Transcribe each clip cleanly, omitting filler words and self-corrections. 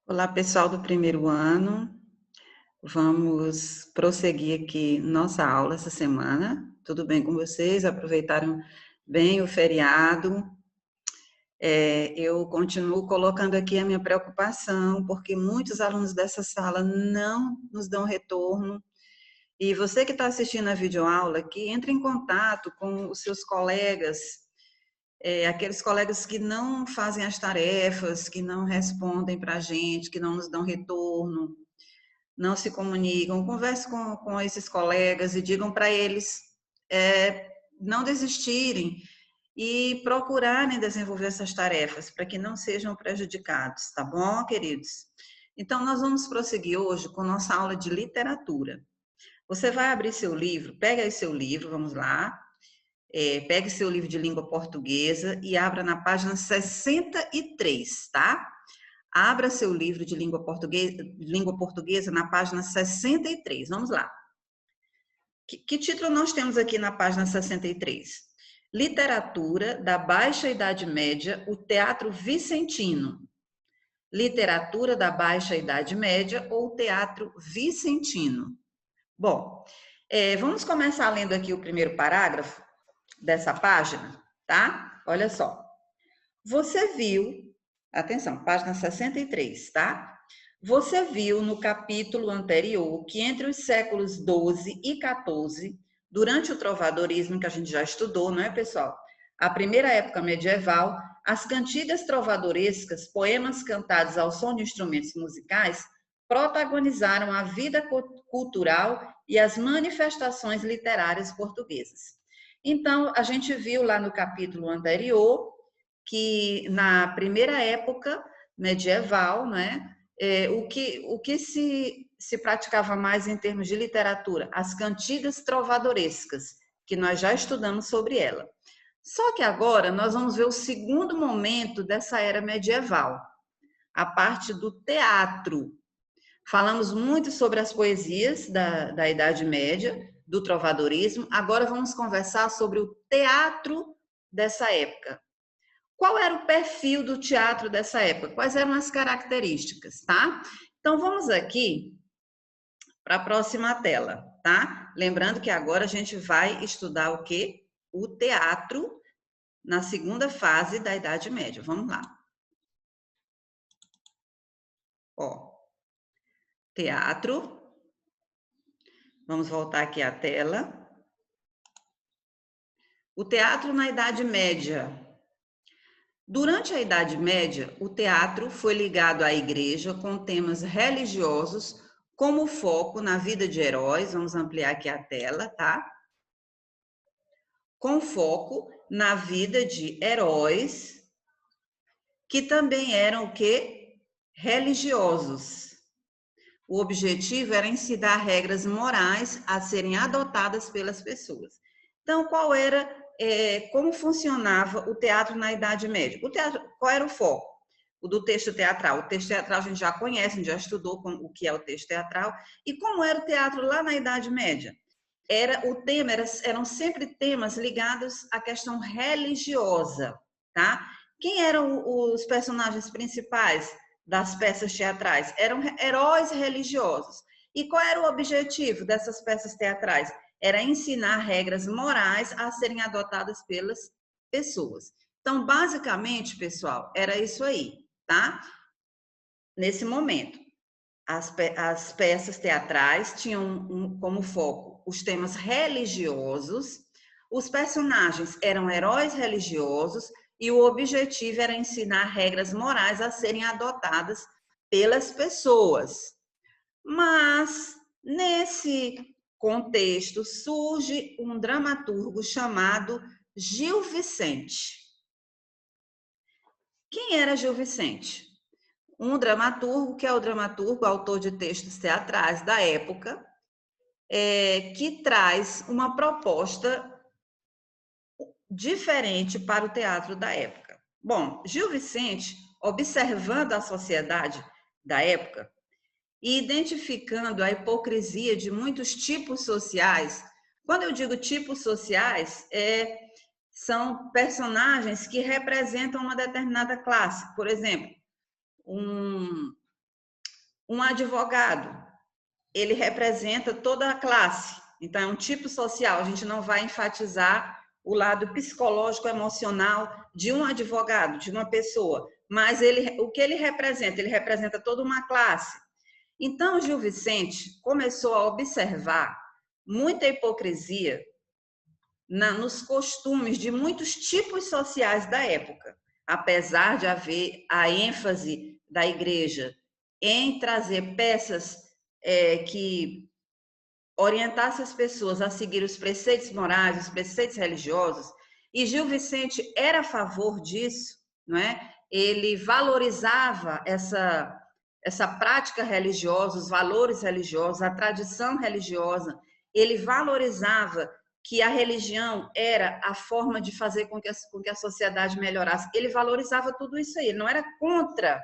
Olá, pessoal do primeiro ano. Vamos prosseguir aqui nossa aula essa semana. Tudo bem com vocês? Aproveitaram bem o feriado? Eu continuo colocando aqui a minha preocupação, porque muitos alunos dessa sala não nos dão retorno. E você que está assistindo a videoaula aqui, entre em contato com os seus colegas, aqueles colegas que não fazem as tarefas, que não respondem para a gente, que não nos dão retorno, não se comunicam. Converse com esses colegas e digam para eles não desistirem e procurarem desenvolver essas tarefas para que não sejam prejudicados, tá bom, queridos? Então, nós vamos prosseguir hoje com nossa aula de literatura. Você vai abrir seu livro, pega aí seu livro, vamos lá, pegue seu livro de língua portuguesa e abra na página 63, tá? Abra seu livro de língua portuguesa na página 63. Vamos lá. Que título nós temos aqui na página 63? Literatura da Baixa Idade Média, o Teatro Vicentino. Literatura da Baixa Idade Média ou Teatro Vicentino. Bom, vamos começar lendo aqui o primeiro parágrafo dessa página, tá? Olha só. Você viu, atenção, página 63, tá? Você viu no capítulo anterior que entre os séculos 12 e 14, durante o trovadorismo, que a gente já estudou, não é, pessoal? A primeira época medieval, as cantigas trovadorescas, poemas cantados ao som de instrumentos musicais, protagonizaram a vida cultural e as manifestações literárias portuguesas. Então, a gente viu lá no capítulo anterior que na primeira época medieval, né, o que se praticava mais em termos de literatura? As cantigas trovadorescas, que nós já estudamos sobre ela. Só que agora nós vamos ver o segundo momento dessa era medieval, a parte do teatro. Falamos muito sobre as poesias da Idade Média, do trovadorismo, agora vamos conversar sobre o teatro dessa época. Qual era o perfil do teatro dessa época? Quais eram as características, tá? Então vamos aqui para a próxima tela, tá? Lembrando que agora a gente vai estudar o quê? O teatro na segunda fase da Idade Média. Vamos lá. Ó, teatro. Vamos voltar aqui à tela. O teatro na Idade Média. Durante a Idade Média, o teatro foi ligado à igreja com temas religiosos como foco na vida de heróis. Vamos ampliar aqui a tela, tá? Com foco na vida de heróis que também eram o quê? Religiosos. O objetivo era ensinar regras morais a serem adotadas pelas pessoas. Então, como funcionava o teatro na Idade Média? O teatro, qual era o foco? O do texto teatral. O texto teatral a gente já conhece, a gente já estudou o que é o texto teatral. E como era o teatro lá na Idade Média? Eram sempre temas ligados à questão religiosa, tá? Quem eram os personagens principais das peças teatrais? Eram heróis religiosos. E qual era o objetivo dessas peças teatrais? Era ensinar regras morais a serem adotadas pelas pessoas. Então, basicamente, pessoal, era isso aí, tá? Nesse momento, as peças teatrais tinham como foco os temas religiosos, os personagens eram heróis religiosos e o objetivo era ensinar regras morais a serem adotadas pelas pessoas. Mas, nesse contexto, surge um dramaturgo chamado Gil Vicente. Quem era Gil Vicente? Um dramaturgo, que é o dramaturgo, autor de textos teatrais da época, que traz uma proposta diferente para o teatro da época. Bom, Gil Vicente, observando a sociedade da época e identificando a hipocrisia de muitos tipos sociais. Quando eu digo tipos sociais, são personagens que representam uma determinada classe. Por exemplo, Um advogado, ele representa toda a classe. Então, é um tipo social. A gente não vai enfatizar o lado psicológico, emocional de um advogado, de uma pessoa. Mas o que ele representa? Ele representa toda uma classe. Então, Gil Vicente começou a observar muita hipocrisia nos costumes de muitos tipos sociais da época, apesar de haver a ênfase da igreja em trazer peças que orientassem as pessoas a seguir os preceitos morais, os preceitos religiosos, e Gil Vicente era a favor disso, não é? Ele valorizava essa prática religiosa, os valores religiosos, a tradição religiosa, ele valorizava que a religião era a forma de fazer com que a sociedade melhorasse. Ele valorizava tudo isso aí, ele não era contra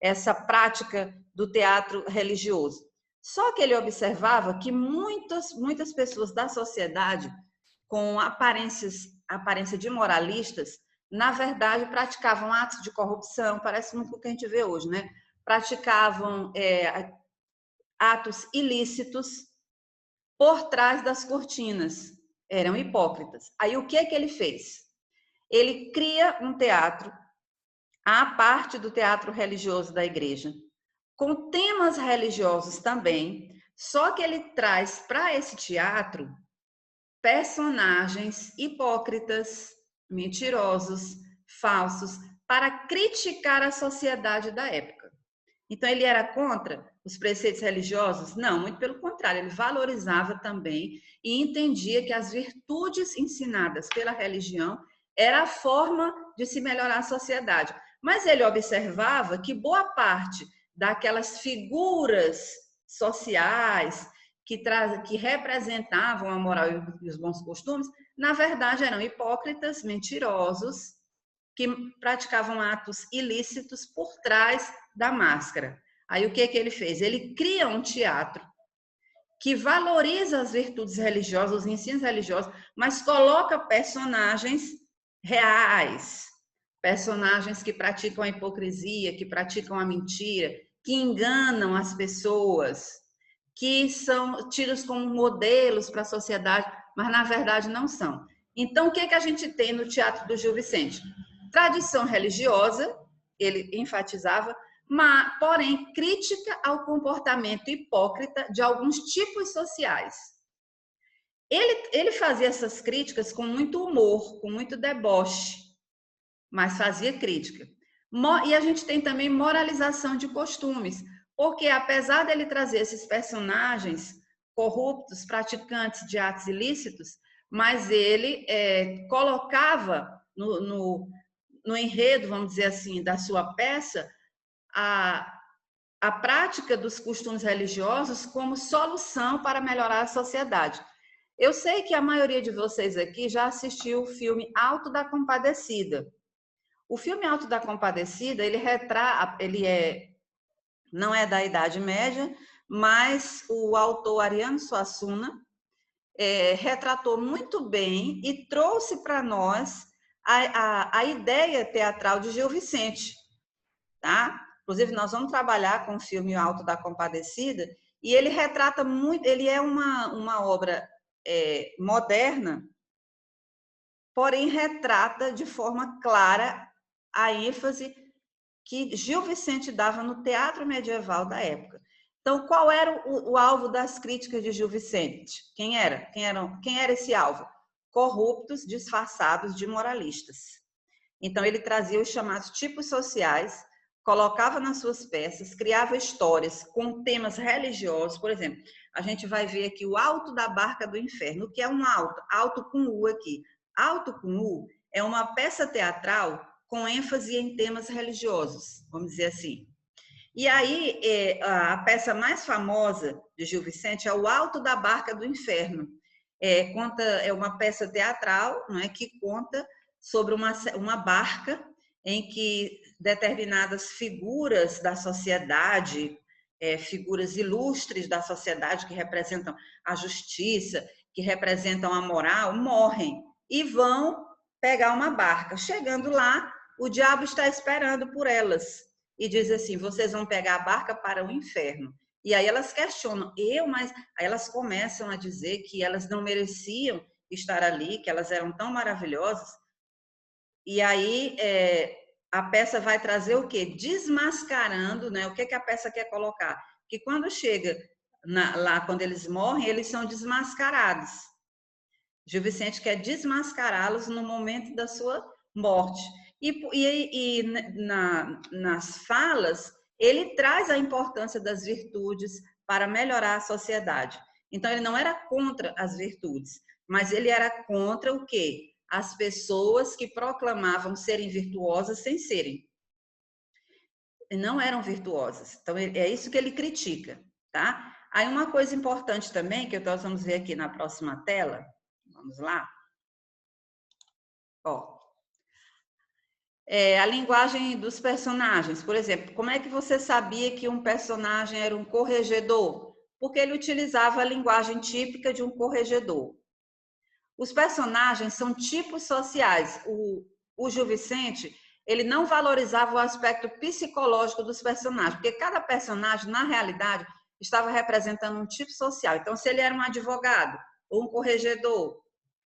essa prática do teatro religioso. Só que ele observava que muitas pessoas da sociedade, com aparência de moralistas, na verdade praticavam atos de corrupção, parece muito o que a gente vê hoje, né? Praticavam atos ilícitos por trás das cortinas, eram hipócritas. Aí o que ele fez? Ele cria um teatro à parte do teatro religioso da igreja, com temas religiosos também, só que ele traz para esse teatro personagens hipócritas, mentirosos, falsos, para criticar a sociedade da época. Então, ele era contra os preceitos religiosos? Não, muito pelo contrário, ele valorizava também e entendia que as virtudes ensinadas pela religião era a forma de se melhorar a sociedade. Mas ele observava que boa parte daquelas figuras sociais que representavam a moral e os bons costumes, na verdade eram hipócritas, mentirosos, que praticavam atos ilícitos por trás da máscara. Aí o que ele fez? Ele cria um teatro que valoriza as virtudes religiosas, os ensinos religiosos, mas coloca personagens reais, personagens que praticam a hipocrisia, que praticam a mentira, que enganam as pessoas, que são tidos como modelos para a sociedade, mas na verdade não são. Então, o que a gente tem no teatro do Gil Vicente? Tradição religiosa, ele enfatizava, mas, porém, crítica ao comportamento hipócrita de alguns tipos sociais. Ele fazia essas críticas com muito humor, com muito deboche, mas fazia crítica. E a gente tem também moralização de costumes, porque apesar dele trazer esses personagens corruptos, praticantes de atos ilícitos, mas ele colocava no enredo, vamos dizer assim, da sua peça, a prática dos costumes religiosos como solução para melhorar a sociedade. Eu sei que a maioria de vocês aqui já assistiu o filme Alto da Compadecida. O filme Alto da Compadecida, não é da Idade Média, mas o autor Ariano Suassuna retratou muito bem e trouxe para nós a ideia teatral de Gil Vicente, tá? Inclusive, nós vamos trabalhar com o filme Alto da Compadecida, e ele retrata muito, ele é uma obra moderna, porém retrata de forma clara a ênfase que Gil Vicente dava no teatro medieval da época. Então, qual era o alvo das críticas de Gil Vicente? Quem era esse alvo? Corruptos disfarçados de moralistas. Então, ele trazia os chamados tipos sociais, colocava nas suas peças, criava histórias com temas religiosos. Por exemplo, a gente vai ver aqui o Alto da Barca do Inferno. O que é um alto? Alto com U aqui. Alto com U é uma peça teatral com ênfase em temas religiosos, vamos dizer assim. E aí, a peça mais famosa de Gil Vicente é o Alto da Barca do Inferno. É uma peça teatral, não é, que conta sobre uma barca em que determinadas figuras da sociedade, figuras ilustres da sociedade que representam a justiça, que representam a moral, morrem e vão pegar uma barca. Chegando lá, o diabo está esperando por elas. e diz assim: vocês vão pegar a barca para o inferno. E aí elas questionam, mas aí elas começam a dizer que elas não mereciam estar ali, que elas eram tão maravilhosas. E aí a peça vai trazer o quê? Desmascarando, né? O que a peça quer colocar? Que quando chega lá, quando eles morrem, eles são desmascarados. Gil Vicente quer desmascará-los no momento da sua morte. E nas falas, ele traz a importância das virtudes para melhorar a sociedade. Então, ele não era contra as virtudes, mas ele era contra o quê? As pessoas que proclamavam serem virtuosas sem serem. Não eram virtuosas. Então, é isso que ele critica, tá? Aí, uma coisa importante também, que nós vamos ver aqui na próxima tela, vamos lá. Ó, a linguagem dos personagens. Por exemplo, como é que você sabia que um personagem era um corregedor? Porque ele utilizava a linguagem típica de um corregedor. Os personagens são tipos sociais. O Gil Vicente, ele não valorizava o aspecto psicológico dos personagens, porque cada personagem, na realidade, estava representando um tipo social. Então, se ele era um advogado, ou um corregedor,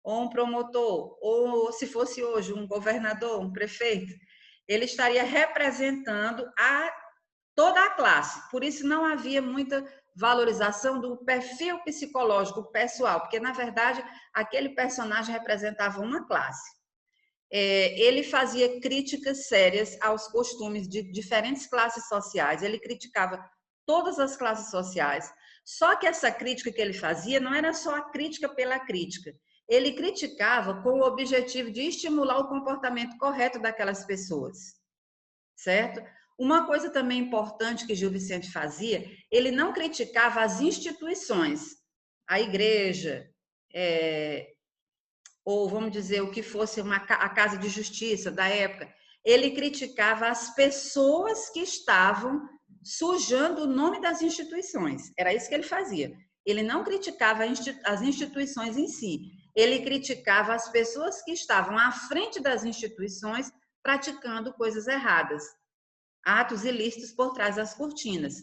ou um promotor, ou se fosse hoje um governador, um prefeito, ele estaria representando toda a classe. Por isso não havia muita valorização do perfil psicológico pessoal, porque na verdade aquele personagem representava uma classe. Ele fazia críticas sérias aos costumes de diferentes classes sociais, ele criticava todas as classes sociais, só que essa crítica que ele fazia não era só a crítica pela crítica, ele criticava com o objetivo de estimular o comportamento correto daquelas pessoas, certo? Uma coisa também importante que Gil Vicente fazia, ele não criticava as instituições, a igreja, ou vamos dizer, o que fosse a Casa de Justiça da época. Ele criticava as pessoas que estavam sujando o nome das instituições. Era isso que ele fazia. Ele não criticava as instituições em si, ele criticava as pessoas que estavam à frente das instituições praticando coisas erradas, atos ilícitos por trás das cortinas.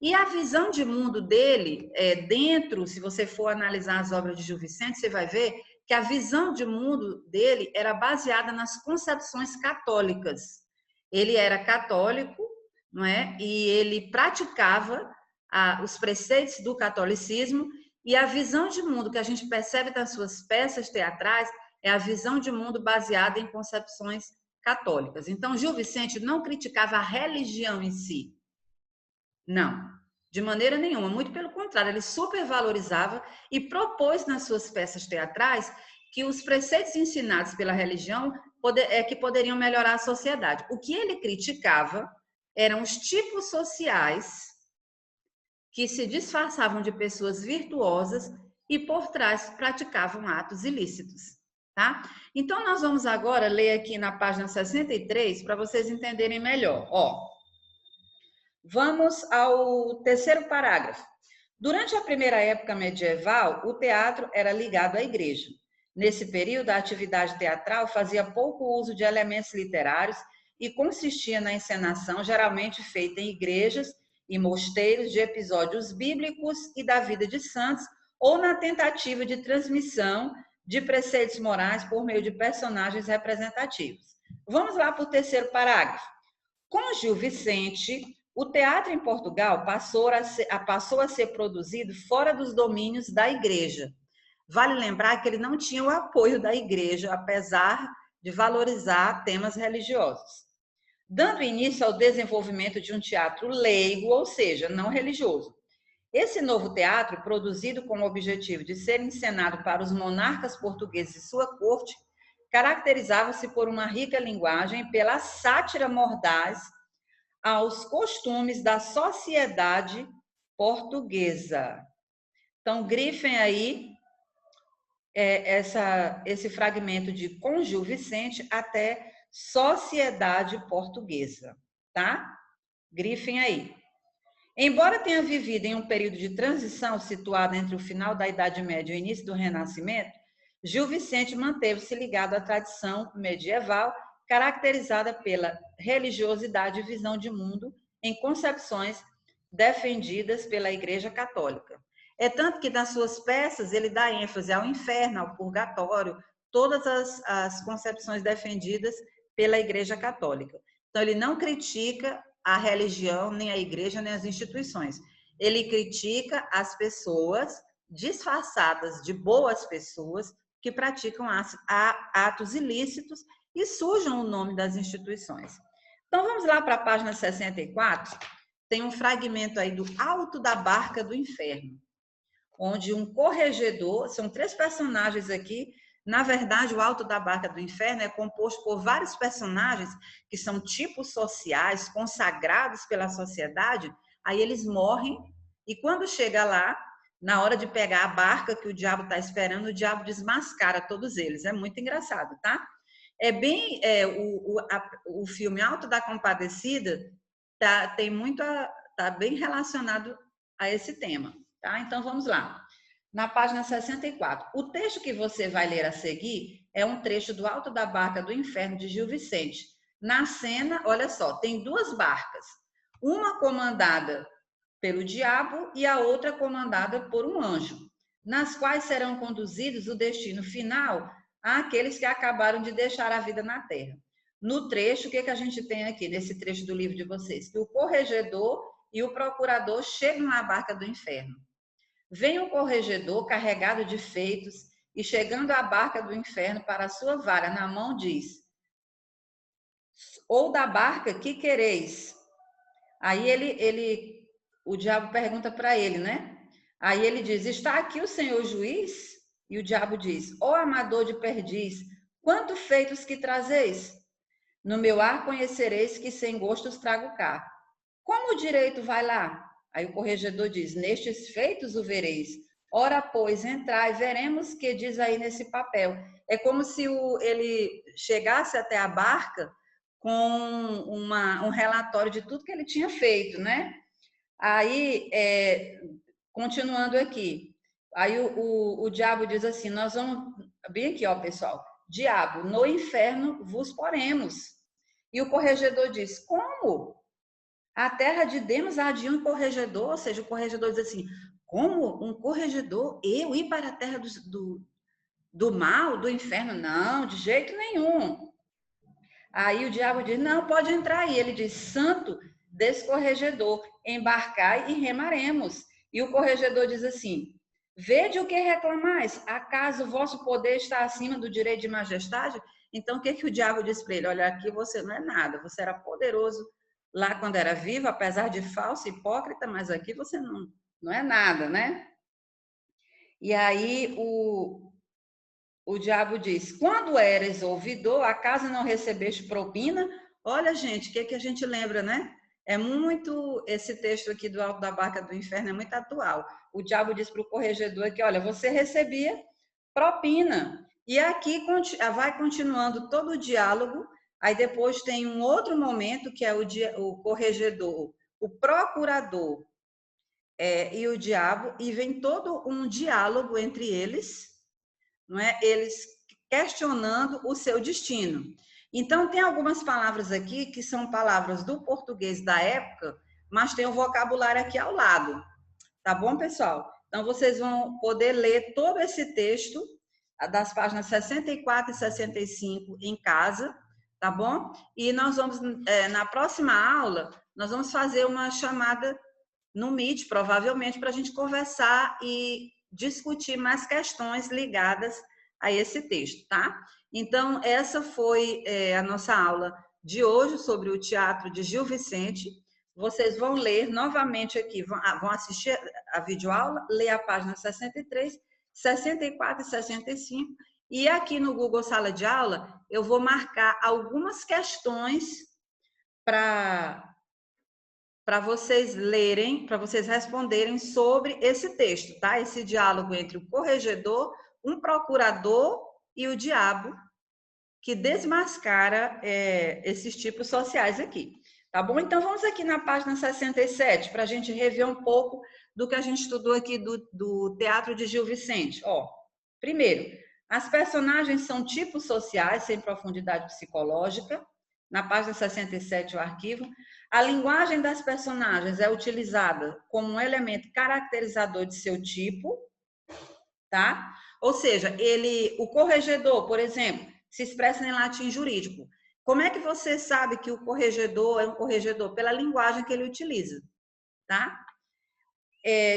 E a visão de mundo dele, dentro, se você for analisar as obras de Gil Vicente, você vai ver que a visão de mundo dele era baseada nas concepções católicas. Ele era católico, não é? E ele praticava os preceitos do catolicismo, e a visão de mundo que a gente percebe nas suas peças teatrais é a visão de mundo baseada em concepções católicas. Então, Gil Vicente não criticava a religião em si. Não, de maneira nenhuma. Muito pelo contrário, ele supervalorizava e propôs nas suas peças teatrais que os preceitos ensinados pela religião que poderiam melhorar a sociedade. O que ele criticava eram os tipos sociais que se disfarçavam de pessoas virtuosas e por trás praticavam atos ilícitos. Tá? Então, nós vamos agora ler aqui na página 63 para vocês entenderem melhor. Ó, vamos ao terceiro parágrafo. Durante a primeira época medieval, o teatro era ligado à igreja. Nesse período, a atividade teatral fazia pouco uso de elementos literários e consistia na encenação, geralmente feita em igrejas e mosteiros, de episódios bíblicos e da vida de santos, ou na tentativa de transmissão de preceitos morais por meio de personagens representativos. Vamos lá para o terceiro parágrafo. Com Gil Vicente, o teatro em Portugal passou a ser produzido fora dos domínios da igreja. Vale lembrar que ele não tinha o apoio da igreja, apesar de valorizar temas religiosos, dando início ao desenvolvimento de um teatro leigo, ou seja, não religioso. Esse novo teatro, produzido com o objetivo de ser encenado para os monarcas portugueses e sua corte, caracterizava-se por uma rica linguagem e pela sátira mordaz aos costumes da sociedade portuguesa. Então, grifem aí esse fragmento de Com Gil Vicente até sociedade portuguesa, tá? Grifem aí. Embora tenha vivido em um período de transição situado entre o final da Idade Média e o início do Renascimento, Gil Vicente manteve-se ligado à tradição medieval caracterizada pela religiosidade e visão de mundo em concepções defendidas pela Igreja Católica. É tanto que nas suas peças ele dá ênfase ao inferno, ao purgatório, todas as concepções defendidas pela Igreja Católica. Então ele não critica a religião, nem a igreja, nem as instituições. Ele critica as pessoas disfarçadas de boas pessoas que praticam atos ilícitos e sujam o nome das instituições. Então vamos lá para a página 64. Tem um fragmento aí do Alto da Barca do Inferno, onde um corregedor, são 3 personagens aqui. Na verdade, o Alto da Barca do Inferno é composto por vários personagens que são tipos sociais, consagrados pela sociedade. Aí eles morrem e quando chega lá, na hora de pegar a barca que o diabo está esperando, o diabo desmascara todos eles. É muito engraçado, tá? É bem o filme Alto da Compadecida tá bem relacionado a esse tema, tá? Então vamos lá. Na página 64. O texto que você vai ler a seguir é um trecho do Alto da Barca do Inferno de Gil Vicente. Na cena, olha só, tem 2 barcas, uma comandada pelo diabo e a outra comandada por um anjo, nas quais serão conduzidos o destino final àqueles que acabaram de deixar a vida na terra. No trecho, o que a gente tem aqui, nesse trecho do livro de vocês? Que o corregedor e o procurador chegam à barca do inferno. Vem o corregedor carregado de feitos e chegando à barca do inferno para a sua vara na mão diz: ou da barca que quereis? Aí o diabo pergunta para ele, né? Aí ele diz: está aqui o senhor juiz? E o diabo diz: ó amador de perdiz, quantos feitos que trazeis? No meu ar conhecereis que sem gostos trago cá. Como o direito vai lá? Aí o corregedor diz: nestes feitos o vereis. Ora, pois, entrai, veremos o que diz aí nesse papel. É como se ele chegasse até a barca com um relatório de tudo que ele tinha feito, né? Aí, continuando aqui, aí o diabo diz assim: nós vamos, bem aqui, ó, pessoal, diabo, no inferno vos poremos. E o corregedor diz: como? A terra de Deus há de um corregedor, ou seja, o corregedor diz assim: como um corregedor, eu ir para a terra do mal, do inferno? Não, de jeito nenhum. Aí o diabo diz: não, pode entrar aí. Ele diz: santo descorregedor, embarcai e remaremos. E o corregedor diz assim: vede o que reclamais, acaso o vosso poder está acima do direito de majestade? Então o que o diabo diz para ele? Olha, aqui você não é nada, você era poderoso lá quando era vivo, apesar de falso, hipócrita, mas aqui você não é nada, né? E aí o diabo diz: quando eres ouvidor, acaso não recebeste propina? Olha, gente, o que a gente lembra, né? É muito, esse texto aqui do Alto da Barca do Inferno é muito atual. O diabo diz para o corregedor que, olha, você recebia propina. E aqui vai continuando todo o diálogo. Aí depois tem um outro momento que é o corregedor, o procurador e o diabo, e vem todo um diálogo entre eles, não é? Eles questionando o seu destino. Então, tem algumas palavras aqui que são palavras do português da época, mas tem o vocabulário aqui ao lado. Tá bom, pessoal? Então, vocês vão poder ler todo esse texto das páginas 64 e 65 em casa, tá bom? E nós vamos, na próxima aula, nós vamos fazer uma chamada no Meet, provavelmente, para a gente conversar e discutir mais questões ligadas a esse texto, tá? Então, essa foi a nossa aula de hoje sobre o teatro de Gil Vicente. Vocês vão ler novamente aqui, vão assistir a videoaula, ler a página 63, 64 e 65. E aqui no Google Sala de Aula, eu vou marcar algumas questões para vocês lerem, para vocês responderem sobre esse texto, tá? Esse diálogo entre o corregedor, um procurador e o diabo, que desmascara esses tipos sociais aqui, tá bom? Então, vamos aqui na página 67, para a gente rever um pouco do que a gente estudou aqui do Teatro de Gil Vicente. Ó, primeiro, As personagens são tipos sociais, sem profundidade psicológica. Na página 67, o arquivo. A linguagem das personagens é utilizada como um elemento caracterizador de seu tipo, tá? Ou seja, o corregedor, por exemplo, se expressa em latim jurídico. Como é que você sabe que o corregedor é um corregedor? Pela linguagem que ele utiliza, tá?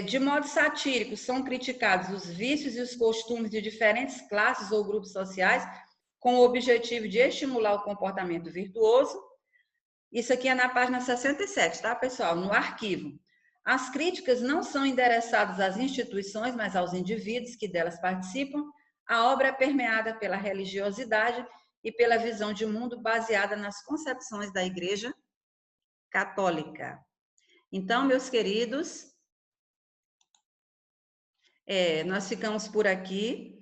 De modo satírico, são criticados os vícios e os costumes de diferentes classes ou grupos sociais, com o objetivo de estimular o comportamento virtuoso. Isso aqui é na página 67, tá, pessoal? No arquivo. As críticas não são endereçadas às instituições, mas aos indivíduos que delas participam. A obra é permeada pela religiosidade e pela visão de mundo baseada nas concepções da Igreja Católica. Então, meus queridos, nós ficamos por aqui.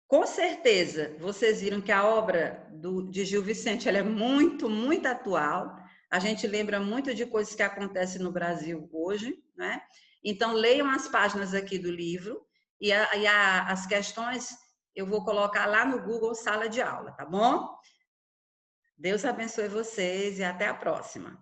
Com certeza, vocês viram que a obra de Gil Vicente ela é muito, muito atual. A gente lembra muito de coisas que acontecem no Brasil hoje, né? Então, leiam as páginas aqui do livro e as questões eu vou colocar lá no Google Sala de Aula, tá bom? Deus abençoe vocês e até a próxima.